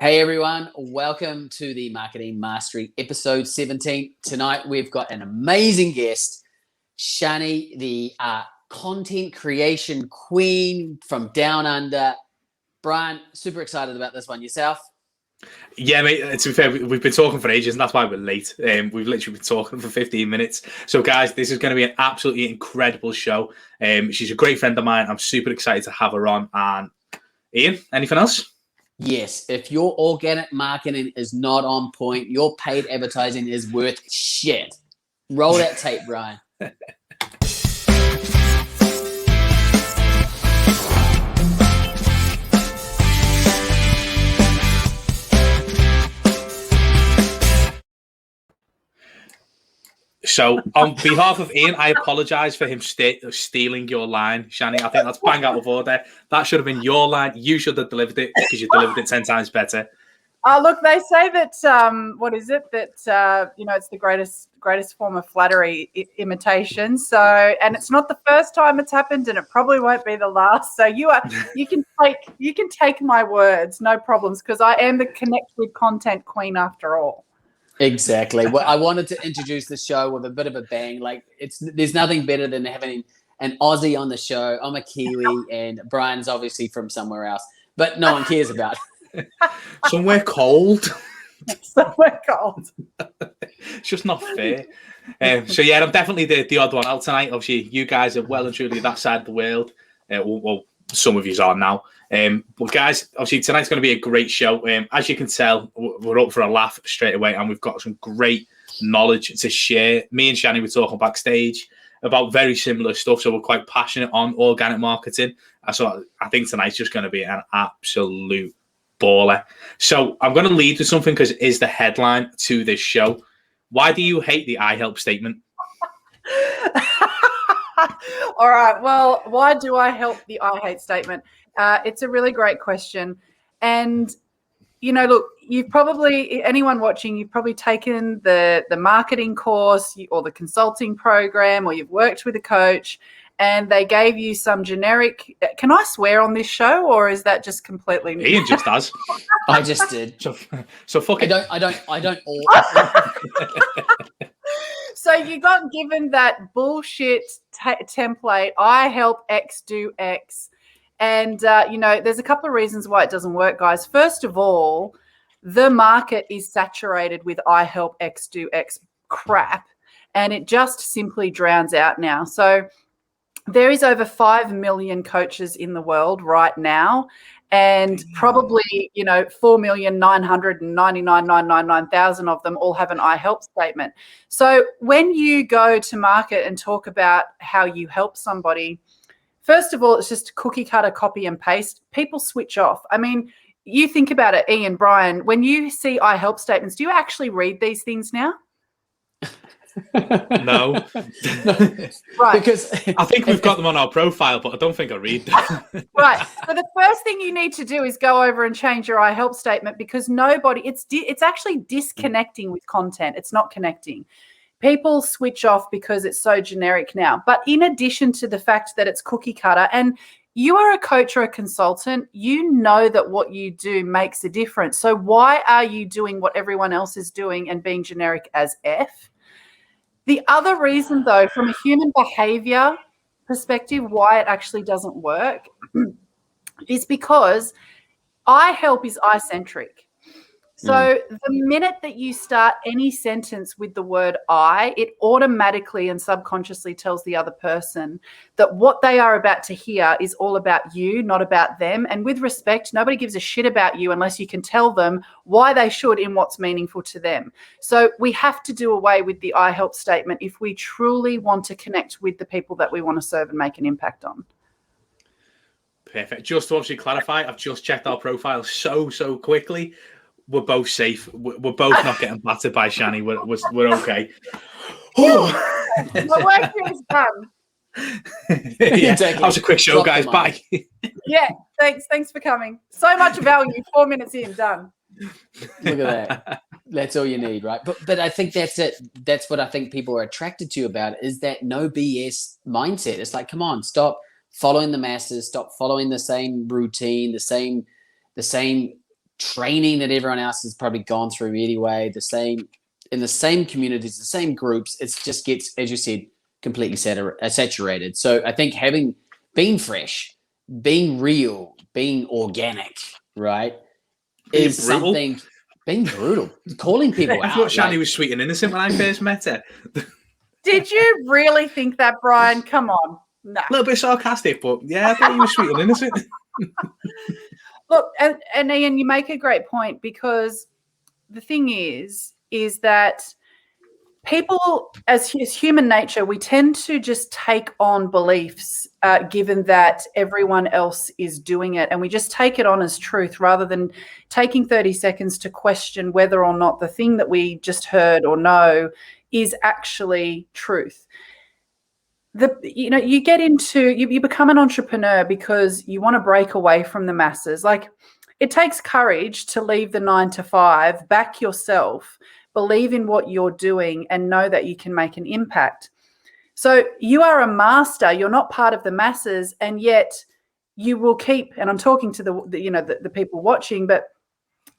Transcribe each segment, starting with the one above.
Hey everyone, welcome to the Marketing Mastery episode 17. Tonight we've got an amazing guest, Shani, the content creation queen from Down Under. Brian, super excited about this one. Yourself? Yeah, mate, to be fair, we've been talking for ages and that's why we're late. We've literally been talking for 15 minutes. So guys, this is going to be an absolutely incredible show. She's a great friend of mine. I'm super excited to have her on. And Ian, anything else? Yes, if your organic marketing is not on point, your paid advertising is worth shit. Roll that tape, Brian. So, on behalf of Ian, I apologise for him stealing your line, Shani. I think that's bang out of order. That should have been your line. You should have delivered it because you delivered it 10 times better. Look, they say that what is it? That it's the greatest form of flattery, imitation. So, and it's not the first time it's happened, and it probably won't be the last. So you can take my words, no problems, because I am the connect with content queen after all. Exactly. Well, I wanted to introduce the show with a bit of a bang. Like there's nothing better than having an Aussie on the show. I'm a Kiwi, and Brian's obviously from somewhere else, but no one cares about it. Somewhere cold. Somewhere cold. It's just not fair. So yeah, I'm definitely the odd one out tonight. Obviously, you guys are well and truly that side of the world. Well, some of you are now. But guys, obviously tonight's going to be a great show. As you can tell, we're up for a laugh straight away, and we've got some great knowledge to share. Me and Shani were talking backstage about very similar stuff, so we're quite passionate on organic marketing. So I think tonight's just going to be an absolute baller. So I'm going to lead with something because it is the headline to this show. Why do you hate the I help statement? All right. Well, why do I help the I hate statement? It's a really great question. And, look, anyone watching, you've probably taken the marketing course or the consulting program, or you've worked with a coach and they gave you some generic, can I swear on this show, or is that just completely new? Ian just does. I just did. So fuck it. I don't. So you got given that bullshit template, I help X do X. And, there's a couple of reasons why it doesn't work, guys. First of all, the market is saturated with I help X do X crap, and it just simply drowns out now. So there is over 5 million coaches in the world right now, and probably, 4,999,999,000 of them all have an I help statement. So when you go to market and talk about how you help somebody, first of all, it's just cookie cutter, copy and paste. People switch off. I mean, you think about it, Ian, Brian, when you see I help statements, do you actually read these things now? No. Right. Because I think we've got them on our profile, but I don't think I read them. Right. So the first thing you need to do is go over and change your I help statement, because it's actually disconnecting with content. It's not connecting. People switch off because it's so generic now. But in addition to the fact that it's cookie cutter, and you are a coach or a consultant, you know that what you do makes a difference. So why are you doing what everyone else is doing and being generic as F? The other reason, though, from a human behavior perspective, why it actually doesn't work is because I help is I-centric. So the minute that you start any sentence with the word I, it automatically and subconsciously tells the other person that what they are about to hear is all about you, not about them. And with respect, nobody gives a shit about you unless you can tell them why they should in what's meaningful to them. So we have to do away with the I help statement if we truly want to connect with the people that we want to serve and make an impact on. Perfect. Just to obviously clarify, I've just checked our profile so quickly. We're both safe. We're both not getting battered by Shani. We're okay. My work here is done. Yeah, that was a quick show, guys. Bye. Yeah, thanks for coming. So much value. 4 minutes in, done. Look at that. That's all you need, right? But I think that's it. That's what I think people are attracted to about it, is that no BS mindset. It's like, come on, stop following the masses, stop following the same routine, the same training that everyone else has probably gone through anyway, in the same communities, the same groups. It just gets, as you said, completely saturated. So I think being fresh, being real, being organic, right, is something. Being brutal, calling people out. I thought Shani was sweet and innocent when I first met her. Did you really think that, Brian? Come on. No. A little bit sarcastic, but yeah, I thought you were sweet and innocent. Look, and Ian, you make a great point, because the thing is that people, as human nature, we tend to just take on beliefs given that everyone else is doing it, and we just take it on as truth rather than taking 30 seconds to question whether or not the thing that we just heard or know is actually truth. You get into, you become an entrepreneur because you want to break away from the masses. Like, it takes courage to leave the 9 to 5, back yourself, believe in what you're doing, and know that you can make an impact. So you are a master, you're not part of the masses, and yet you will keep, and I'm talking to the people watching, but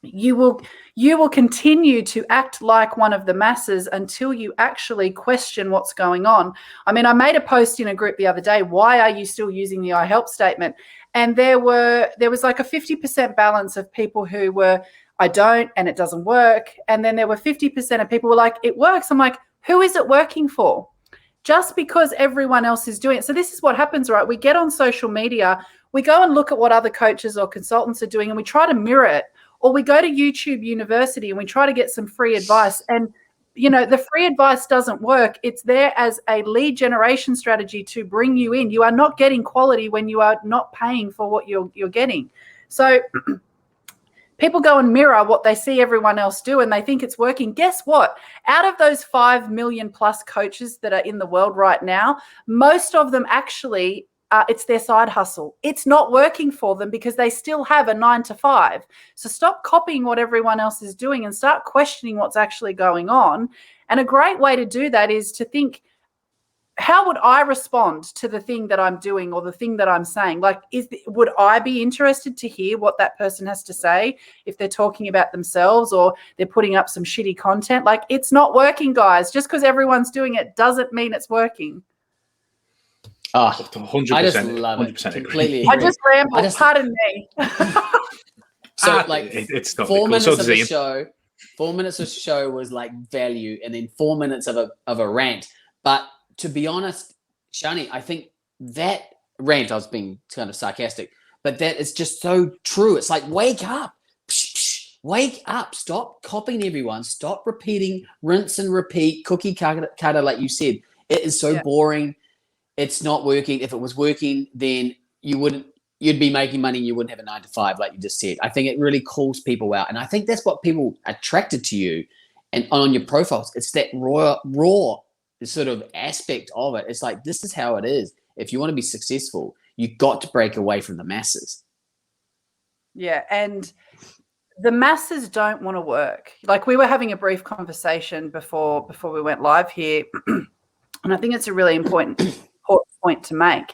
you will continue to act like one of the masses until you actually question what's going on. I mean, I made a post in a group the other day, why are you still using the I help statement? And there was like a 50% balance of people who were, I don't, and it doesn't work. And then there were 50% of people who were like, it works. I'm like, who is it working for? Just because everyone else is doing it. So this is what happens, right? We get on social media, we go and look at what other coaches or consultants are doing, and we try to mirror it. Or we go to YouTube University and we try to get some free advice. And, the free advice doesn't work. It's there as a lead generation strategy to bring you in. You are not getting quality when you are not paying for what you're getting. So people go and mirror what they see everyone else do and they think it's working. Guess what? Out of those 5 million plus coaches that are in the world right now, most of them actually it's their side hustle. It's not working for them because they still have a 9 to 5. So stop copying what everyone else is doing and start questioning what's actually going on. And a great way to do that is to think, how would I respond to the thing that I'm doing or the thing that I'm saying? Like, would I be interested to hear what that person has to say if they're talking about themselves or they're putting up some shitty content? Like, it's not working, guys. Just because everyone's doing it doesn't mean it's working. Oh, 100%. I just love it. Completely. I just rambled. Pardon me. So, it's not 4 minutes so of the show. 4 minutes of the show was like value, and then 4 minutes of a rant. But to be honest, Shani, I think that rant, I was being kind of sarcastic, but that is just so true. It's like, wake up. Wake up. Stop copying everyone. Stop repeating, rinse and repeat, cookie cutter, like you said. It is so boring. It's not working. If it was working, then you'd be making money and you wouldn't have a 9 to 5, like you just said. I think it really calls people out. And I think that's what people attracted to you and on your profiles. It's that raw sort of aspect of it. It's like, this is how it is. If you want to be successful, you've got to break away from the masses. Yeah. And the masses don't want to work. Like, we were having a brief conversation before we went live here. And I think it's a really important point to make.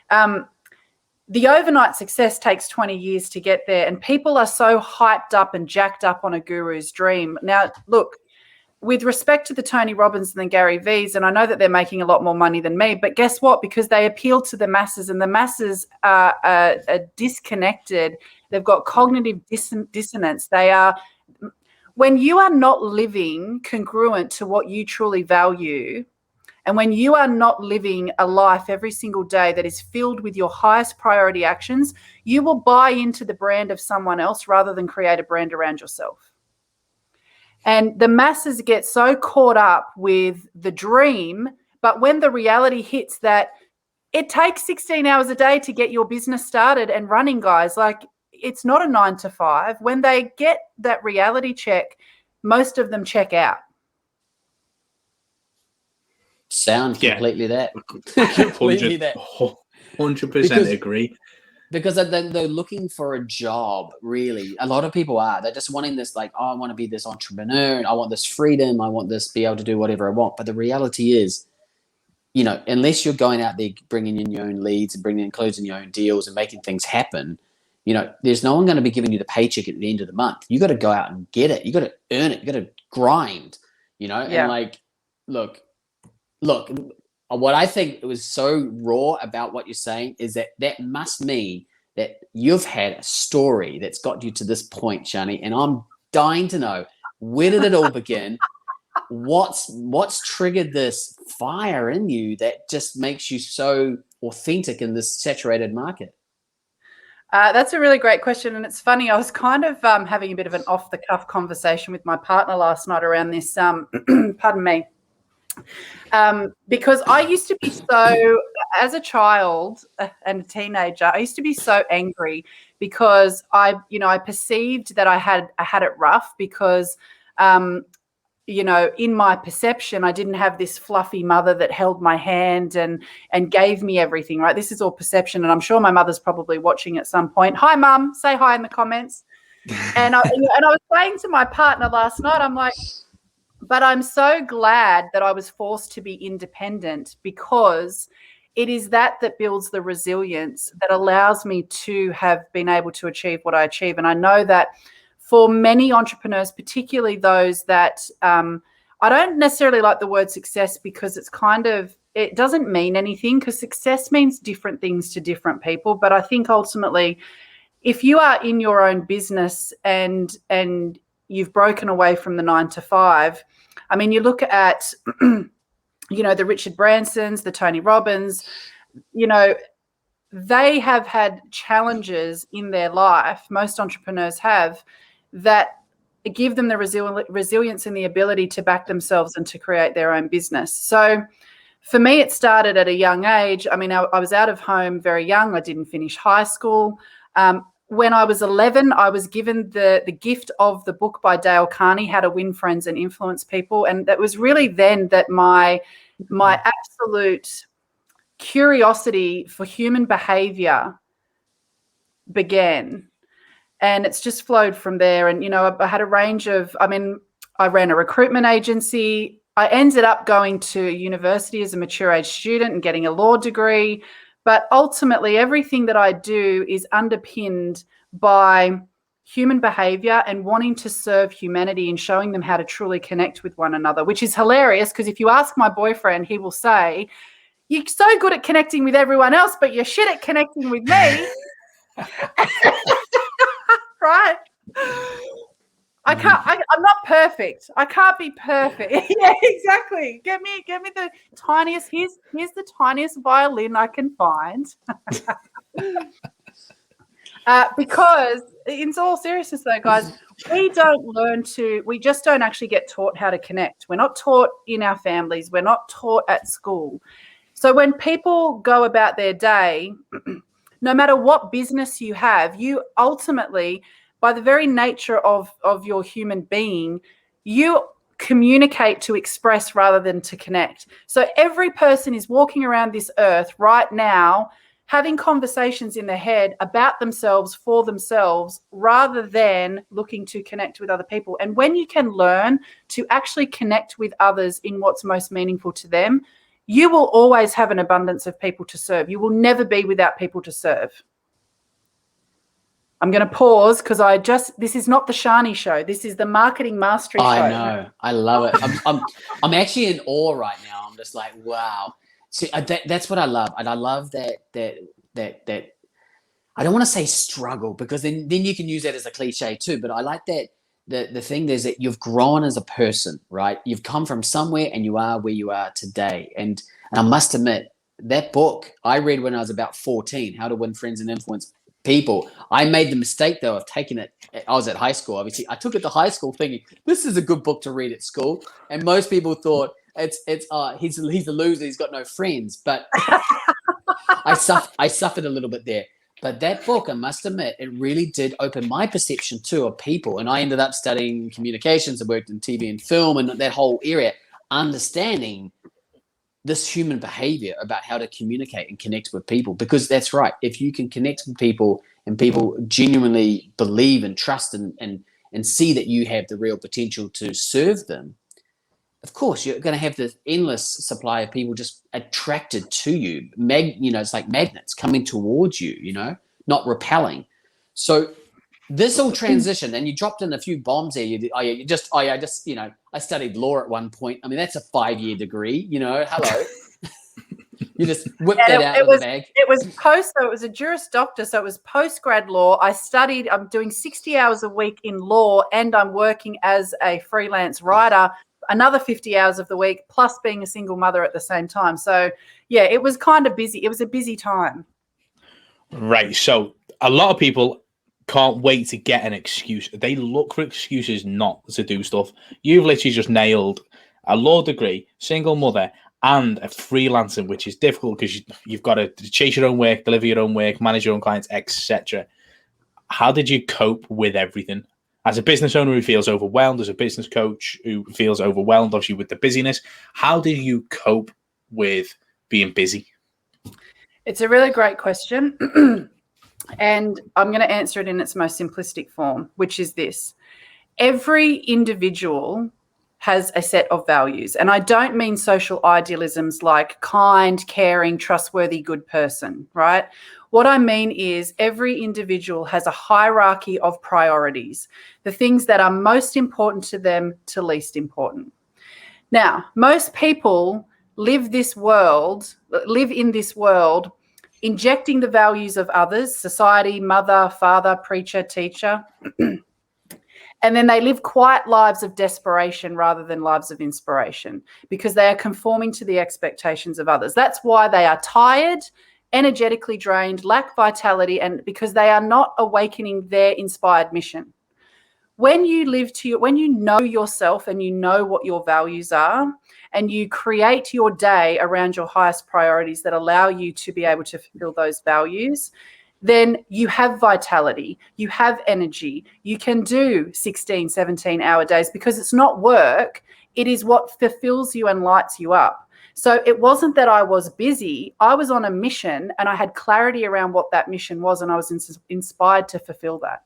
The overnight success takes 20 years to get there, and people are so hyped up and jacked up on a guru's dream. Now, look, with respect to the Tony Robbins and the Gary V's, and I know that they're making a lot more money than me, but guess what? Because they appeal to the masses, and the masses are disconnected. They've got cognitive dissonance. When you are not living congruent to what you truly value, and when you are not living a life every single day that is filled with your highest priority actions, you will buy into the brand of someone else rather than create a brand around yourself. And the masses get so caught up with the dream, but when the reality hits that it takes 16 hours a day to get your business started and running, guys, like, it's not a 9 to 5. When they get that reality check, most of them check out. Sound completely that. Completely that. 100% agree. Because they're looking for a job, really. A lot of people are. They're just wanting this, like, oh, I want to be this entrepreneur, and I want this freedom. I want this, be able to do whatever I want. But the reality is, unless you're going out there bringing in your own leads and closing your own deals and making things happen, there's no one going to be giving you the paycheck at the end of the month. You got to go out and get it. You got to earn it. You got to grind, and like, look, what I think was so raw about what you're saying is that must mean that you've had a story that's got you to this point, Shani, and I'm dying to know, where did it all begin? What's triggered this fire in you that just makes you so authentic in this saturated market? That's a really great question, and it's funny. I was kind of having a bit of an off-the-cuff conversation with my partner last night around this. Pardon me, because I used to be so, as a child and a teenager, I used to be so angry because I perceived that I had it rough because. In my perception, I didn't have this fluffy mother that held my hand and gave me everything, right? This is all perception. And I'm sure my mother's probably watching at some point. Hi, Mum. Say hi in the comments. And I was saying to my partner last night, I'm like, but I'm so glad that I was forced to be independent, because it is that builds the resilience that allows me to have been able to achieve what I achieve. And I know that for many entrepreneurs, particularly those that I don't necessarily like the word success, because it doesn't mean anything, because success means different things to different people. But I think ultimately, if you are in your own business and you've broken away from the 9 to 5, I mean, you look at, the Richard Bransons, the Tony Robbins, they have had challenges in their life. Most entrepreneurs have, that give them the resilience and the ability to back themselves and to create their own business. So for me, it started at a young age. I mean, I was out of home very young. I didn't finish high school. When I was 11, I was given the gift of the book by Dale Carnegie, How to Win Friends and Influence People. And that was really then that my absolute curiosity for human behavior began. And it's just flowed from there. And, I had a range of, I ran a recruitment agency. I ended up going to university as a mature age student and getting a law degree. But ultimately, everything that I do is underpinned by human behavior and wanting to serve humanity and showing them how to truly connect with one another, which is hilarious, because if you ask my boyfriend, he will say, "You're so good at connecting with everyone else, but you're shit at connecting with me." Right? I'm not perfect. I can't be perfect. Yeah, exactly. Get me the tiniest. Here's the tiniest violin I can find. Because in all seriousness though, guys, we just don't actually get taught how to connect. We're not taught in our families. We're not taught at school. So when people go about their day, no matter what business you have, you ultimately, by the very nature of your human being, you communicate to express rather than to connect. So every person is walking around this earth right now having conversations in their head about themselves, for themselves, rather than looking to connect with other people. And when you can learn to actually connect with others in what's most meaningful to them, you will always have an abundance of people to serve. You will never be without people to serve. I'm going to pause because this is not the Shani show. This is the Marketing Mastery show. I know. I love it. I'm actually in awe right now. I'm just like, wow. See, that's what I love. And I love that I don't want to say struggle, because then you can use that as a cliche too. But I like that the thing is that you've grown as a person, right? You've come from somewhere and you are where you are today. And I must admit, that book I read when I was about 14, How to Win Friends and Influence People. I made the mistake though of taking it. I was at high school, obviously. I took it to high school thinking this is a good book to read at school, and most people thought he's a loser. He's got no friends. But I suffered a little bit there. But that book, I must admit, it really did open my perception too of people. And I ended up studying communications. I worked in TV and film and that whole area, understanding this human behavior about how to communicate and connect with people. Because that's right. If you can connect with people and people genuinely believe and trust and see that you have the real potential to serve them, of course, you're going to have this endless supply of people just attracted to you. It's like magnets coming towards you, not repelling. So this all transitioned, and you dropped in a few bombs there. I studied law at one point. I mean, that's a 5-year degree. Hello. You just whipped that out of the bag. It was so it was a Juris Doctor, so it was post-grad law. I'm doing 60 hours a week in law, and I'm working as a freelance writer another 50 hours of the week, plus being a single mother at the same time. So, yeah, it was kind of busy. It was a busy time. Right. So a lot of people can't wait to get an excuse. They look for excuses not to do stuff. You've literally just nailed a law degree, single mother, and a freelancing, which is difficult because you've got to chase your own work, deliver your own work, manage your own clients, etc. How did you cope with everything? As a business owner who feels overwhelmed, as a business coach who feels overwhelmed, obviously, with the busyness, how do you cope with being busy? It's a really great question. And I'm going to answer it in its most simplistic form, which is this. Every individual has a set of values. And I don't mean social idealisms like kind, caring, trustworthy, good person, right? What I mean is every individual has a hierarchy of priorities, the things that are most important to them to least important. Now, most people live in this world injecting the values of others, society, mother, father, preacher, teacher, and then they live quiet lives of desperation rather than lives of inspiration because they are conforming to the expectations of others. That's why they are tired, energetically drained, lack vitality, and because they are not awakening their inspired mission. When you when you know yourself and you know what your values are, and you create your day around your highest priorities that allow you to be able to fulfill those values, then you have vitality, you have energy, you can do 16, 17-hour days because it's not work, it is what fulfills you and lights you up. So it wasn't that I was busy, I was on a mission and I had clarity around what that mission was and I was inspired to fulfill that.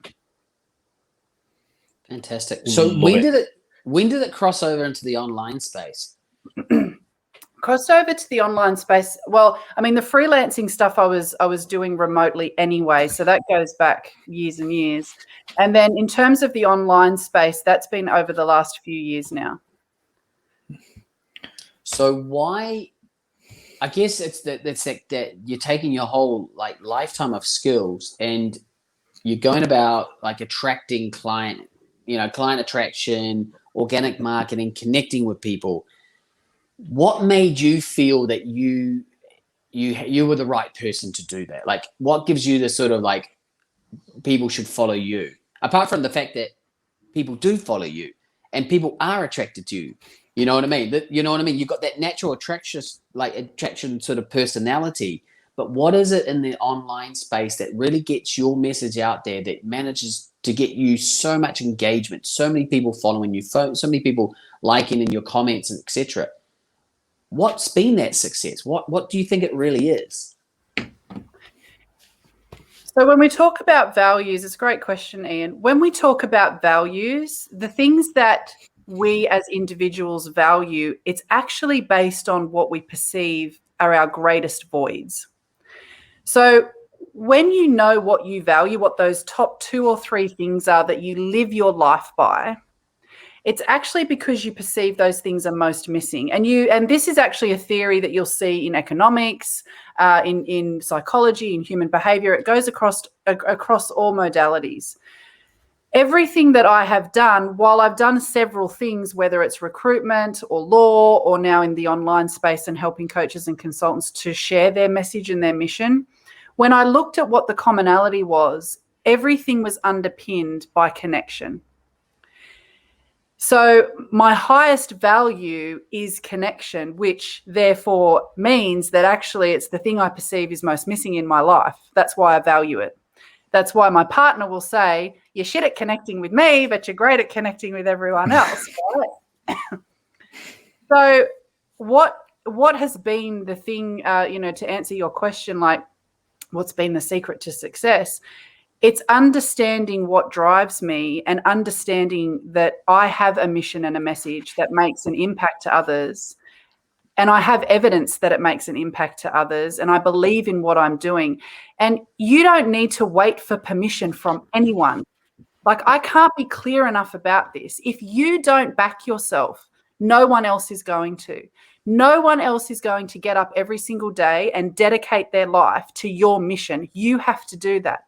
Fantastic. So when did it cross over into the online space? Crossed over to the online space. Well, I mean, the freelancing stuff I was doing remotely anyway, so that goes back years and years. And then in terms of the online space, that's been over the last few years now. So why? I guess it's that you're taking your whole lifetime of skills and you're going about attracting client attraction, organic marketing, connecting with people. What made you feel that you were the right person to do that? What gives you the sort of people should follow you? Apart from the fact that people do follow you and people are attracted to you. You know what I mean? You've got that natural attraction sort of personality. But what is it in the online space that really gets your message out there that manages to get you so much engagement, so many people following you, so many people liking in your comments, etc.? What's been that success? What do you think it really is? So when we talk about values, it's a great question, Ian. When we talk about values, the things that we as individuals value, it's actually based on what we perceive are our greatest voids. So when you know what you value, what those top 2 or 3 things are that you live your life by, it's actually because you perceive those things are most missing. And this is actually a theory that you'll see in economics, in psychology, in human behavior. It goes across all modalities. Everything that I have done, while I've done several things, whether it's recruitment or law or now in the online space and helping coaches and consultants to share their message and their mission, when I looked at what the commonality was, everything was underpinned by connection. So my highest value is connection, which therefore means that actually it's the thing I perceive is most missing in my life. That's why I value it. That's why my partner will say, you're shit at connecting with me, but you're great at connecting with everyone else. Right? So what has been the thing, to answer your question, what's been the secret to success? It's understanding what drives me and understanding that I have a mission and a message that makes an impact to others. and I have evidence that it makes an impact to others, and I believe in what I'm doing. And you don't need to wait for permission from anyone. Like, I can't be clear enough about this. If you don't back yourself, no one else is going to. No one else is going to get up every single day and dedicate their life to your mission. You have to do that.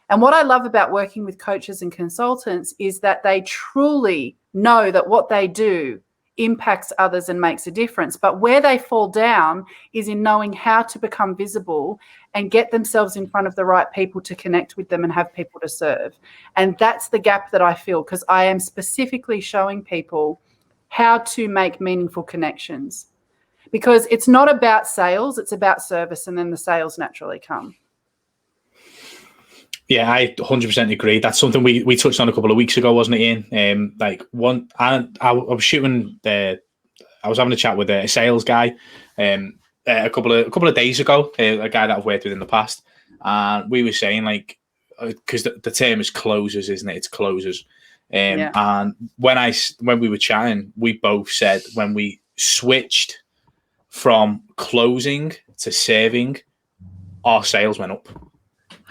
And what I love about working with coaches and consultants is that they truly know that what they do impacts others and makes a difference. But where they fall down is in knowing how to become visible and get themselves in front of the right people to connect with them and have people to serve. And that's the gap that I feel, because I am specifically showing people how to make meaningful connections, because it's not about sales, it's about service, and then the sales naturally come. Yeah, I 100% agree. That's something we touched on a couple of weeks ago, wasn't it, Ian? I was shooting I was having a chat with a sales guy a couple of days ago, a guy that I've worked with in the past, and we were saying, like, because the term is closers, isn't it? It's closers. And when we were chatting, we both said when we switched from closing to serving, our sales went up.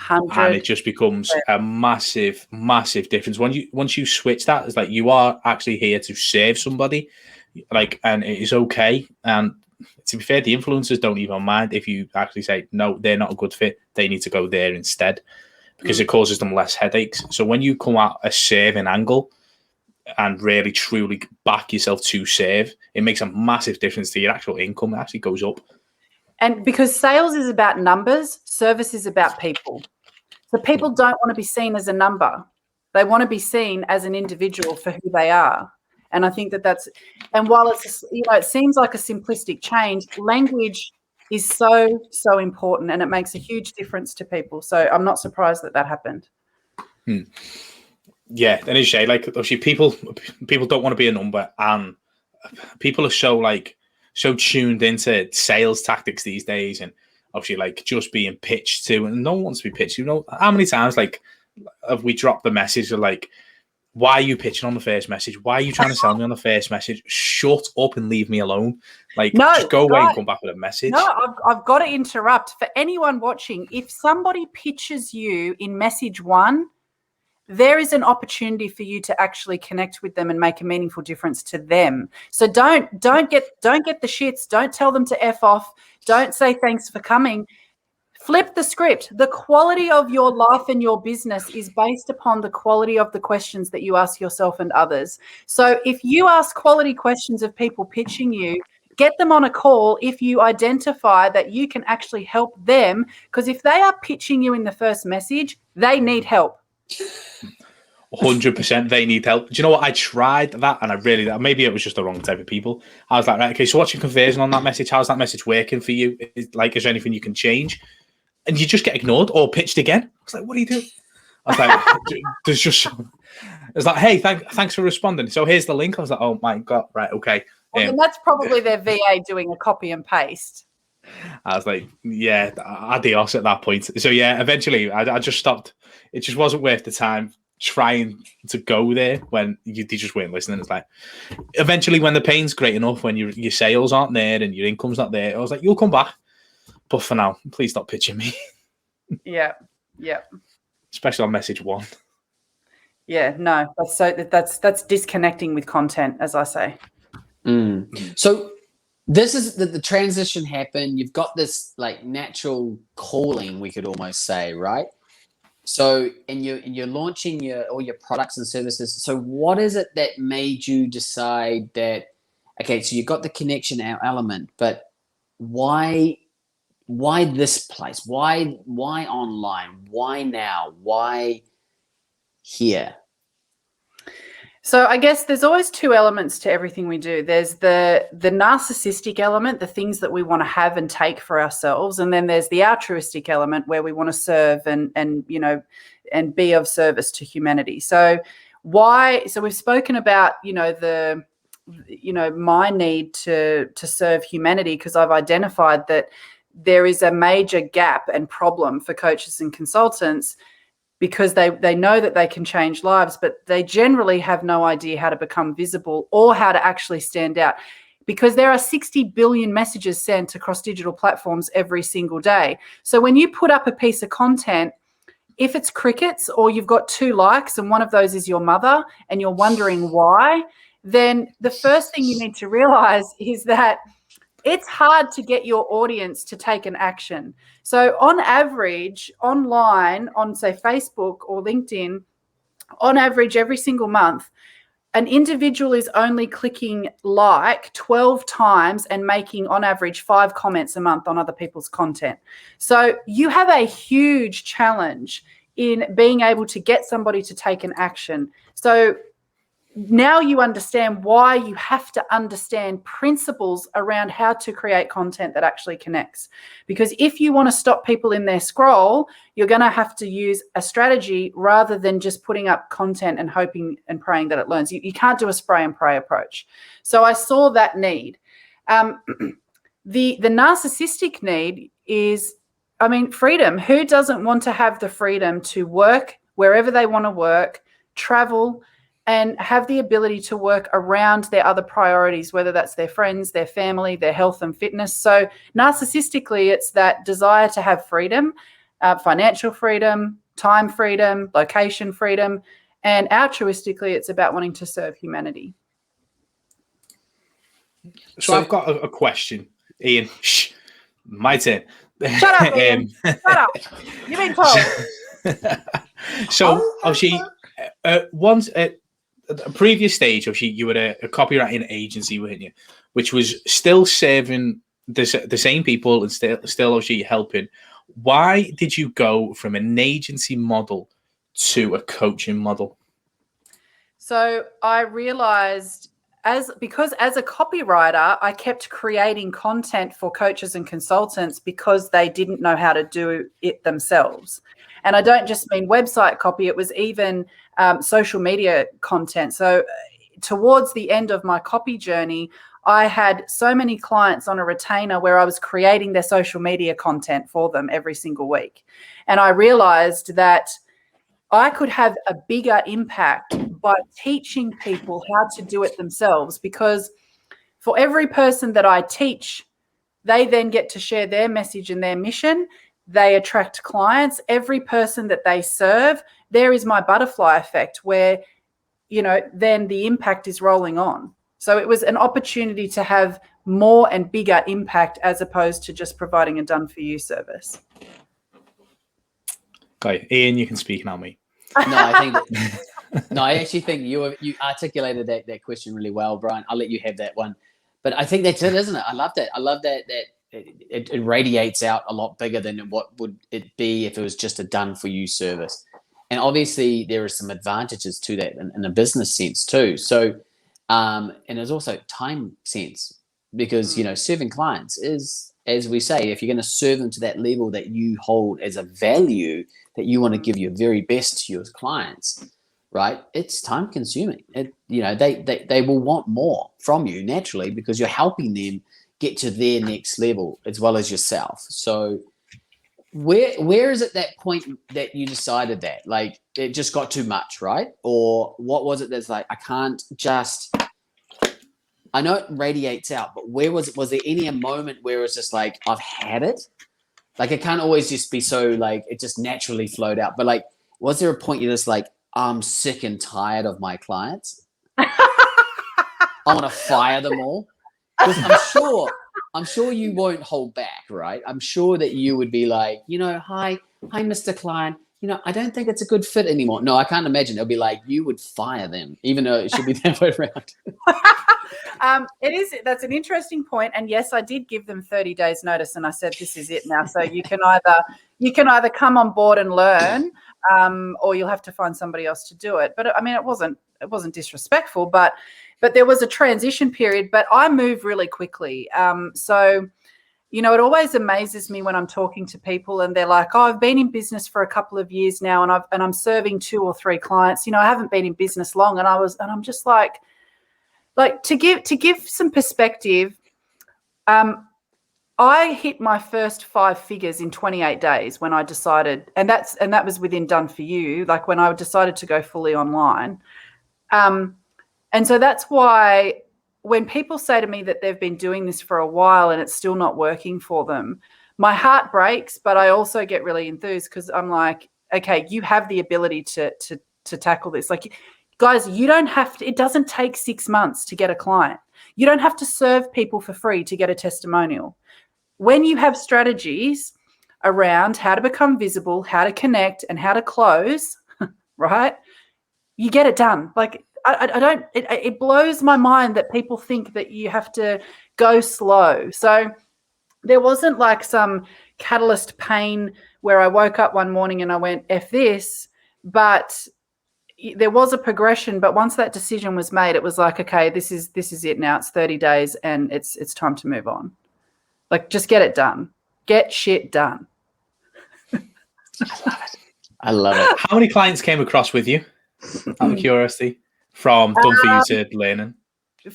100. And it just becomes a massive, massive difference. Once you switch that, it's like you are actually here to serve somebody, like, and it is okay. And to be fair, the influencers don't even mind if you actually say, no, they're not a good fit, they need to go there instead, because it causes them less headaches. So when you come at a serving angle and really truly back yourself to serve, it makes a massive difference to your actual income. It actually goes up. And because sales is about numbers, service is about people. So people don't want to be seen as a number. They want to be seen as an individual for who they are. And I think that's, and while it's, it seems like a simplistic change, language is so, so important, and it makes a huge difference to people. So I'm not surprised that happened. Yeah, and it's like, obviously people don't want to be a number, and people are so tuned into sales tactics these days, and obviously like just being pitched to, and no one wants to be pitched. How many times like have we dropped the message of like, why are you pitching on the first message? Why are you trying to sell me on the first message? Shut up and leave me alone. Like, just go away and come back with a message. No, I've got to interrupt. For anyone watching, if somebody pitches you in message 1, there is an opportunity for you to actually connect with them and make a meaningful difference to them. So don't get the shits. Don't tell them to F off. Don't say thanks for coming. Flip the script. The quality of your life and your business is based upon the quality of the questions that you ask yourself and others. So if you ask quality questions of people pitching you, get them on a call if you identify that you can actually help them, because if they are pitching you in the first message, they need help. 100% they need help. Do you know what? I tried that, and maybe it was just the wrong type of people. I was like, right, okay, so what's your conversion on that message? How's that message working for you? Is there anything you can change? And you just get ignored or pitched again. I was like, what are you doing? I was like, there's just, it's like, hey, thanks for responding. So here's the link. I was like, oh my God, right, okay. Well, and that's probably their VA doing a copy and paste. I was like, yeah, adios at that point. So yeah, eventually I just stopped. It just wasn't worth the time trying to go there when they just weren't listening. It's like, eventually when the pain's great enough, when your sales aren't there and your income's not there, I was like, you'll come back. But for now, please stop pitching me. Yeah. Especially on message 1. Yeah, no, that's disconnecting with content, as I say. So this is the transition happened. You've got this like natural calling, we could almost say, right? So and you're launching all your products and services. So what is it that made you decide that, okay, so you've got the connection element, but why this place? Why online? Why now? Why here? So I guess there's always 2 elements to everything we do. There's the narcissistic element, the things that we want to have and take for ourselves, and then there's the altruistic element where we want to serve and be of service to humanity. So we've spoken about my need to serve humanity, because I've identified that there is a major gap and problem for coaches and consultants, because they know that they can change lives, but they generally have no idea how to become visible or how to actually stand out. because there are 60 billion messages sent across digital platforms every single day. So when you put up a piece of content, if it's crickets or you've got 2 likes and one of those is your mother and you're wondering why, then the first thing you need to realize is that it's hard to get your audience to take an action. So on average, online, on say Facebook or LinkedIn, on average every single month, an individual is only clicking like 12 times and making on average 5 comments a month on other people's content. So you have a huge challenge in being able to get somebody to take an action. So now you understand why you have to understand principles around how to create content that actually connects. Because if you want to stop people in their scroll, you're going to have to use a strategy rather than just putting up content and hoping and praying that it learns. You can't do a spray and pray approach. So I saw that need. The narcissistic need is, I mean, freedom. Who doesn't want to have the freedom to work wherever they want to work, travel, and have the ability to work around their other priorities, whether that's their friends, their family, their health and fitness. So narcissistically, it's that desire to have freedom, financial freedom, time freedom, location freedom, and altruistically, it's about wanting to serve humanity. So I've got a question, Ian. Shh, my turn. Shut up, Ian. Shut up. You've been told. So obviously, once a previous stage, obviously, you were a copywriting agency, weren't you? Which was still serving the same people and still obviously helping. Why did you go from an agency model to a coaching model? So I realized because as a copywriter, I kept creating content for coaches and consultants because they didn't know how to do it themselves. And I don't just mean website copy, it was even social media content. So towards the end of my copy journey, I had so many clients on a retainer where I was creating their social media content for them every single week. And I realized that I could have a bigger impact by teaching people how to do it themselves, because for every person that I teach, they then get to share their message and their mission. They attract clients. Every person that they serve, there is my butterfly effect where, then the impact is rolling on. So it was an opportunity to have more and bigger impact as opposed to just providing a done-for-you service. Okay, Ian, you can speak now, mate. I actually think you articulated that question really well, Brian. I'll let you have that one. But I think that's it, isn't it? I love that. I love that it radiates out a lot bigger than what would it be if it was just a done-for-you service. And obviously, there are some advantages to that in a business sense too. So, and there's also time sense, because serving clients is, as we say, if you're going to serve them to that level that you hold as a value that you want to give your very best to your clients, right? It's time consuming. They will want more from you naturally, because you're helping them get to their next level as well as yourself. So where is it that point that you decided that, like, it just got too much, right? Or what was it that's like, I know it radiates out, but where was it? Was there a moment where it was just like, I've had it? Like, it can't always just be so like, it just naturally flowed out. But like, was there a point you're just like, I'm sick and tired of my clients? I want to fire them all? Because I'm sure you won't hold back, right? I'm sure that you would be like, hi, Mr. Client. I don't think it's a good fit anymore. No, I can't imagine. It'll be like you would fire them, even though it should be that way around. That's an interesting point. And yes, I did give them 30 days notice, and I said, this is it now. So you can either come on board and learn, or you'll have to find somebody else to do it. But I mean, it wasn't disrespectful, but there was a transition period. But I move really quickly. So it always amazes me when I'm talking to people and they're like, oh, I've been in business for a couple of years now, and I'm serving 2 or 3 clients. I haven't been in business long, and I'm just like to give some perspective. I hit my first 5 figures in 28 days when I decided, and that was within Done For You, like when I decided to go fully online. And so that's why when people say to me that they've been doing this for a while and it's still not working for them, my heart breaks, but I also get really enthused because I'm like, okay, you have the ability to tackle this. Like, guys, you don't have to, it doesn't take 6 months to get a client. You don't have to serve people for free to get a testimonial. When you have strategies around how to become visible, how to connect, and how to close, right, you get it done. Like, I don't, it blows my mind that people think that you have to go slow. So there wasn't like some catalyst pain where I woke up one morning and I went, F this, but there was a progression. But once that decision was made, it was like, okay, this is it now. It's 30 days and it's time to move on. Like, just get it done. Get shit done. I love it. How many clients came across with you, out of curiosity, from done for you to learning?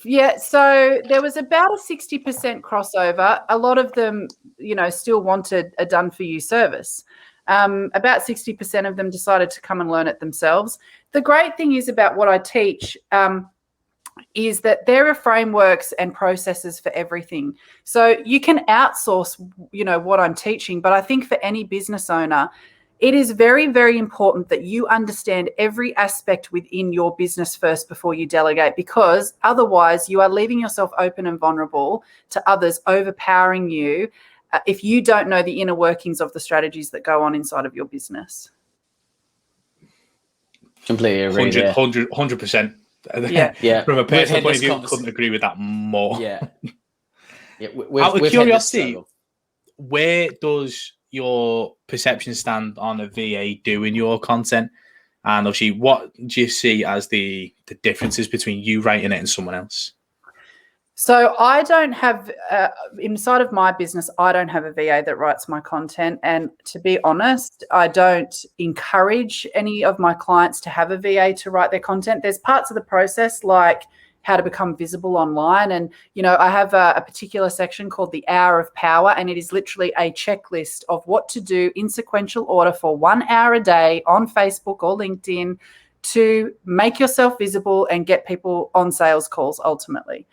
Yeah, so there was about a 60% crossover. A lot of them, still wanted a done for you service. About 60% of them decided to come and learn it themselves. The great thing is about what I teach is that there are frameworks and processes for everything. So you can outsource, what I'm teaching, but I think for any business owner, it is very, very important that you understand every aspect within your business first before you delegate, because otherwise you are leaving yourself open and vulnerable to others overpowering you if you don't know the inner workings of the strategies that go on inside of your business. Completely agree. 100%. Yeah. From a personal point of view, couldn't agree with that more. Yeah. Out of curiosity, where does your perception stand on a VA doing your content? And obviously, what do you see as the differences between you writing it and someone else? So I don't have, inside of my business, I don't have a VA that writes my content. And to be honest, I don't encourage any of my clients to have a VA to write their content. There's parts of the process like how to become visible online. And, I have a particular section called the Hour of Power, and it is literally a checklist of what to do in sequential order for 1 hour a day on Facebook or LinkedIn to make yourself visible and get people on sales calls ultimately.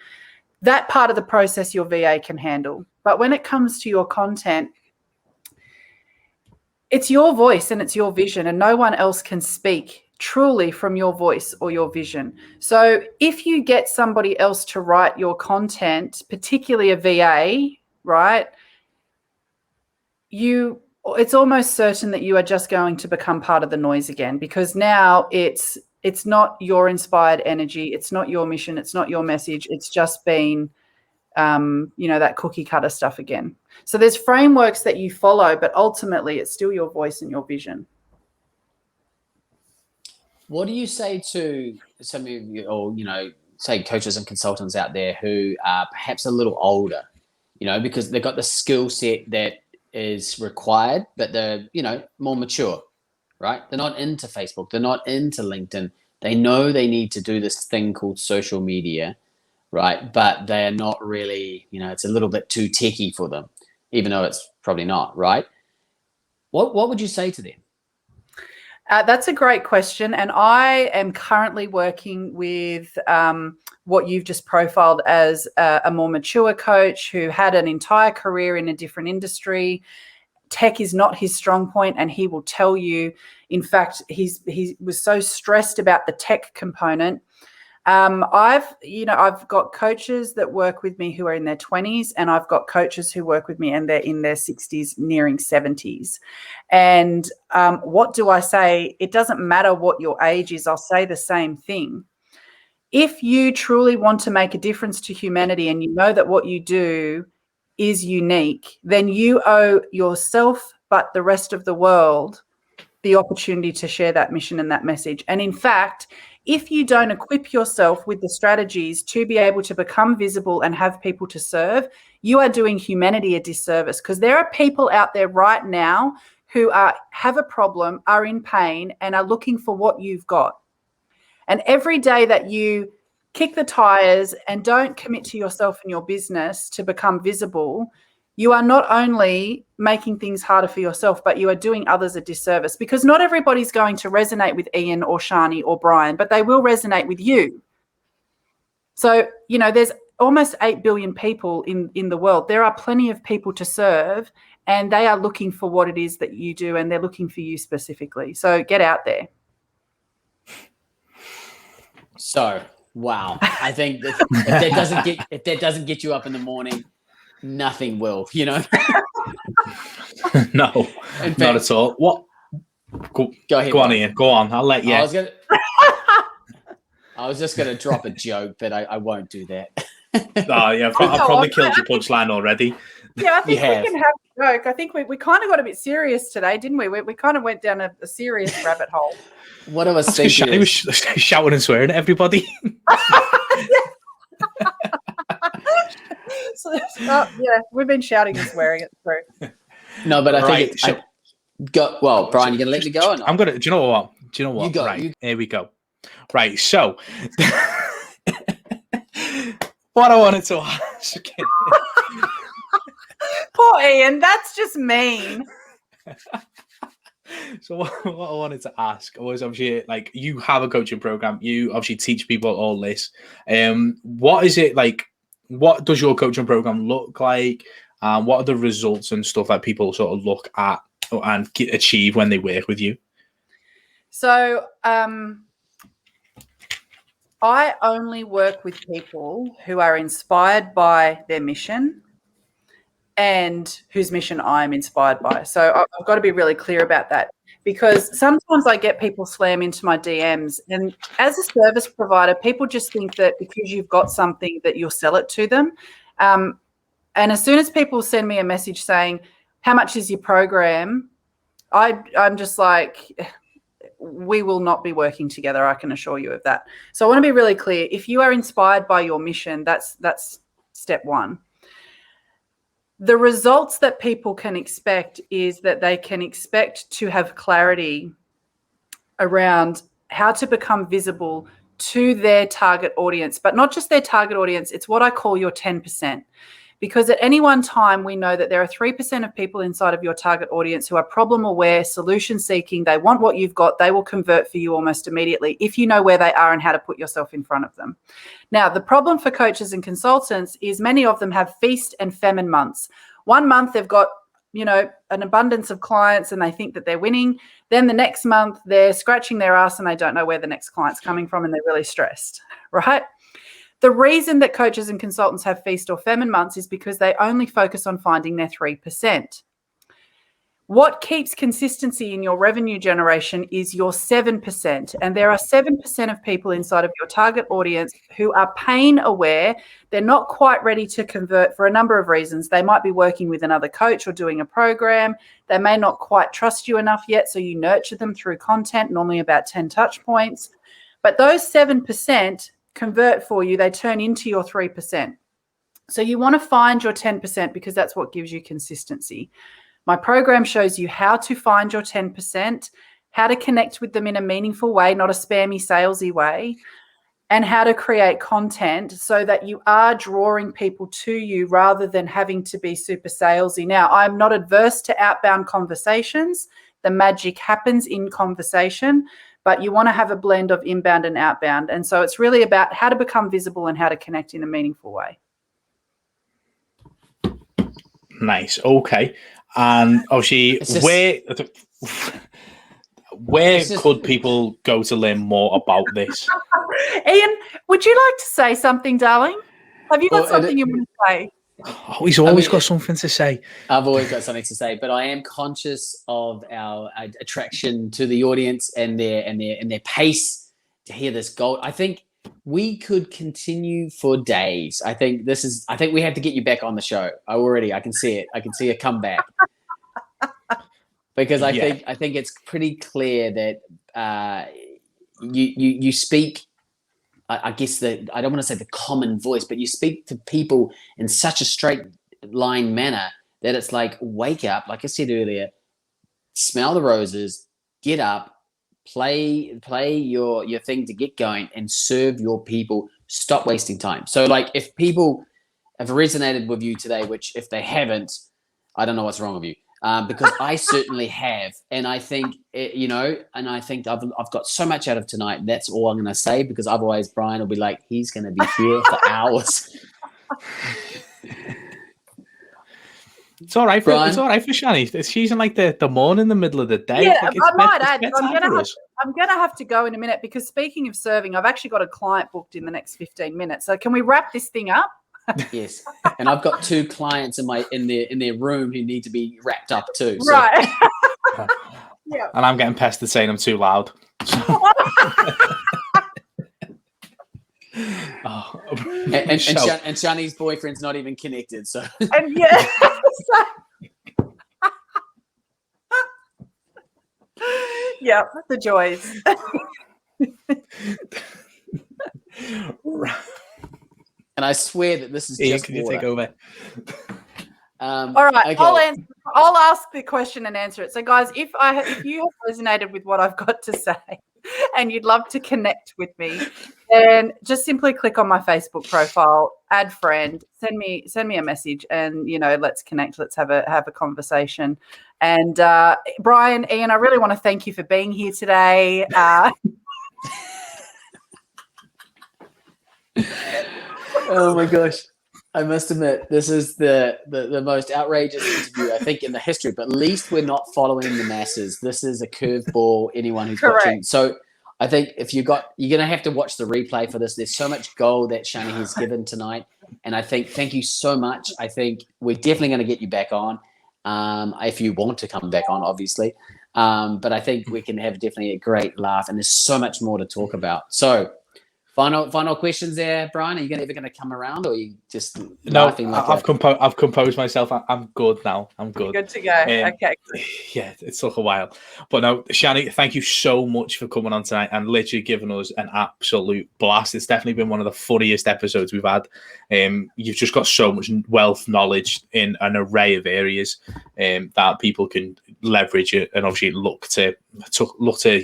That part of the process your VA can handle. But when it comes to your content, it's your voice and it's your vision, and no one else can speak truly from your voice or your vision. So if you get somebody else to write your content, particularly a VA, right, it's almost certain that you are just going to become part of the noise again, because now it's not your inspired energy. It's not your mission. It's not your message. It's just been, that cookie cutter stuff again. So there's frameworks that you follow, but ultimately it's still your voice and your vision. What do you say to some of you, or, say coaches and consultants out there who are perhaps a little older, because they've got the skill set that is required, but they're, more mature, right? They're not into Facebook. They're not into LinkedIn. They know they need to do this thing called social media, right? But they're not really, it's a little bit too techie for them, even though it's probably not, right? What would you say to them? That's a great question. And I am currently working with what you've just profiled as a more mature coach who had an entire career in a different industry. Tech is not his strong point, and he will tell you. In fact, he was so stressed about the tech component. I've got coaches that work with me who are in their 20s, and I've got coaches who work with me and they're in their 60s, nearing 70s. And what do I say? It doesn't matter what your age is. I'll say the same thing. If you truly want to make a difference to humanity and you know that what you do is unique, then you owe yourself, but the rest of the world, the opportunity to share that mission and that message. And in fact, if you don't equip yourself with the strategies to be able to become visible and have people to serve, you are doing humanity a disservice, because there are people out there right now who have a problem, are in pain, and are looking for what you've got. And every day that you kick the tires and don't commit to yourself and your business to become visible, you are not only making things harder for yourself, but you are doing others a disservice, because not everybody's going to resonate with Ian or Shani or Brian, but they will resonate with you. So, there's almost 8 billion people in the world. There are plenty of people to serve, and they are looking for what it is that you do, and they're looking for you specifically. So get out there. So, wow. I think that if that doesn't get you up in the morning, nothing will, you know? No, In fact, not at all. What? Go ahead. Go on, Ian. Go on. I'll let you. I was just going to drop a joke, but I won't do that. Oh, yeah. I've probably killed your punchline already. Yeah, I think we can have a joke. I think we kind of got a bit serious today, didn't we? We kind of went down a serious rabbit hole. What I was thinking He was shouting and swearing at everybody. So, yeah, we've been shouting and swearing it through. No, but I think well, Brian, you gonna let me go or not? I'm gonna. Do you know what? You go. Right, here we go. Right, so what I wanted to ask. Poor Ian, that's just mean. So what I wanted to ask was, obviously, like, you have a coaching program. You obviously teach people all this. What is it like? What does your coaching program look like? What are the results and stuff that people sort of look at and achieve when they work with you? So I only work with people who are inspired by their mission and whose mission I'm inspired by. So I've got to be really clear about that, because sometimes I get people slam into my DMs, and as a service provider, people just think that because you've got something that you'll sell it to them. And as soon as people send me a message saying, how much is your program? I'm just like, we will not be working together. I can assure you of that. So I want to be really clear. If you are inspired by your mission, that's step one. The results that people can expect is that they can expect to have clarity around how to become visible to their target audience, but not just their target audience. It's what I call your 10%. Because at any one time, we know that there are 3% of people inside of your target audience who are problem aware, solution seeking. They want what you've got. They will convert for you almost immediately if you know where they are and how to put yourself in front of them. Now, the problem for coaches and consultants is many of them have feast and famine months. 1 month, they've got, an abundance of clients and they think that they're winning. Then the next month, they're scratching their ass and they don't know where the next client's coming from and they're really stressed, right? The reason that coaches and consultants have feast or famine months is because they only focus on finding their 3%. What keeps consistency in your revenue generation is your 7%. And there are 7% of people inside of your target audience who are pain aware. They're not quite ready to convert for a number of reasons. They might be working with another coach or doing a program. They may not quite trust you enough yet, so you nurture them through content, normally about 10 touch points. But those 7% convert for you. They turn into your 3%. So you want to find your 10% because that's what gives you consistency. My program shows you how to find your 10%, how to connect with them in a meaningful way, not a spammy, salesy way, and how to create content so that you are drawing people to you rather than having to be super salesy. Now, I'm not adverse to outbound conversations. The magic happens in conversation, but you want to have a blend of inbound and outbound. And so it's really about how to become visible and how to connect in a meaningful way. Nice. Okay. And obviously, where could people go to learn more about this? Ian, would you like to say something, darling? Have you got something you want to say? Oh, he's always got something to say. I've always got something to say, but I am conscious of our attraction to the audience and their pace to hear this gold. I think we could continue for days. I think we have to get you back on the show. I can see it. I can see a comeback. Because I think it's pretty clear that you speak. I guess I don't want to say the common voice, but you speak to people in such a straight line manner that it's like, wake up, like I said earlier, smell the roses, get up, play your thing to get going and serve your people. Stop wasting time. So like if people have resonated with you today, which if they haven't, I don't know what's wrong with you. Because I certainly have, and I think I've got so much out of tonight. That's all I'm going to say, because otherwise Brian will be like, he's going to be here for hours. It's all right for Brian? it's all right for Shani. She's in like the morning, the middle of the day. Yeah, Like, I might add, bedtime I'm gonna have to go in a minute because speaking of serving, I've actually got a client booked in the next 15 minutes. So can we wrap this thing up? Yes, and I've got 2 clients in their room who need to be wrapped up too. So. Right. Yeah. And I'm getting pestered saying I'm too loud. Oh. And Shani's boyfriend's not even connected. So. And yeah. Yeah, the joys. And I swear that this is Ian, just can you water. take over? All right, okay. I'll ask the question and answer it. So, guys, if you have resonated with what I've got to say, and you'd love to connect with me, then just simply click on my Facebook profile, add friend, send me a message, and let's connect. Let's have a conversation. And Brian, Ian, I really want to thank you for being here today. Oh my gosh. I must admit, this is the most outrageous interview, I think, in the history, but at least we're not following the masses. This is a curveball, anyone who's watching. So I think you're going to have to watch the replay for this. There's so much gold that Shani has given tonight. And I think, thank you so much. I think we're definitely going to get you back on if you want to come back on, obviously. But I think we can have definitely a great laugh, and there's so much more to talk about. So, Final questions there, Brian. Are you ever going to come around, or are you just laughing? I've composed myself. I'm good now. I'm good. Good to go. Okay. Yeah, it took a while, but no, Shani, thank you so much for coming on tonight and literally giving us an absolute blast. It's definitely been one of the funniest episodes we've had. You've just got so much wealth knowledge in an array of areas that people can leverage and obviously look to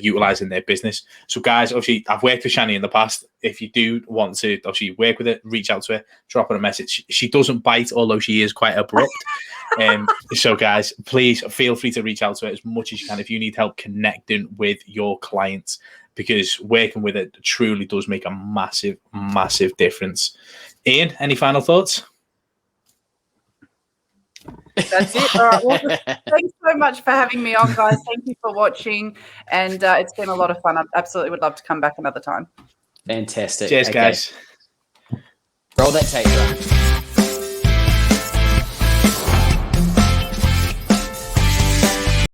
utilize in their business. So, guys, obviously, I've worked with Shani in the past. If you do want to obviously work with it, reach out to her, drop her a message. She doesn't bite, although she is quite abrupt. So, guys, please feel free to reach out to her as much as you can if you need help connecting with your clients, because working with it truly does make a massive, massive difference. Ian, any final thoughts? That's it. All right. Well, thanks so much for having me on, guys. Thank you for watching. And it's been a lot of fun. I absolutely would love to come back another time. Fantastic. Cheers, guys. Roll that tape, right?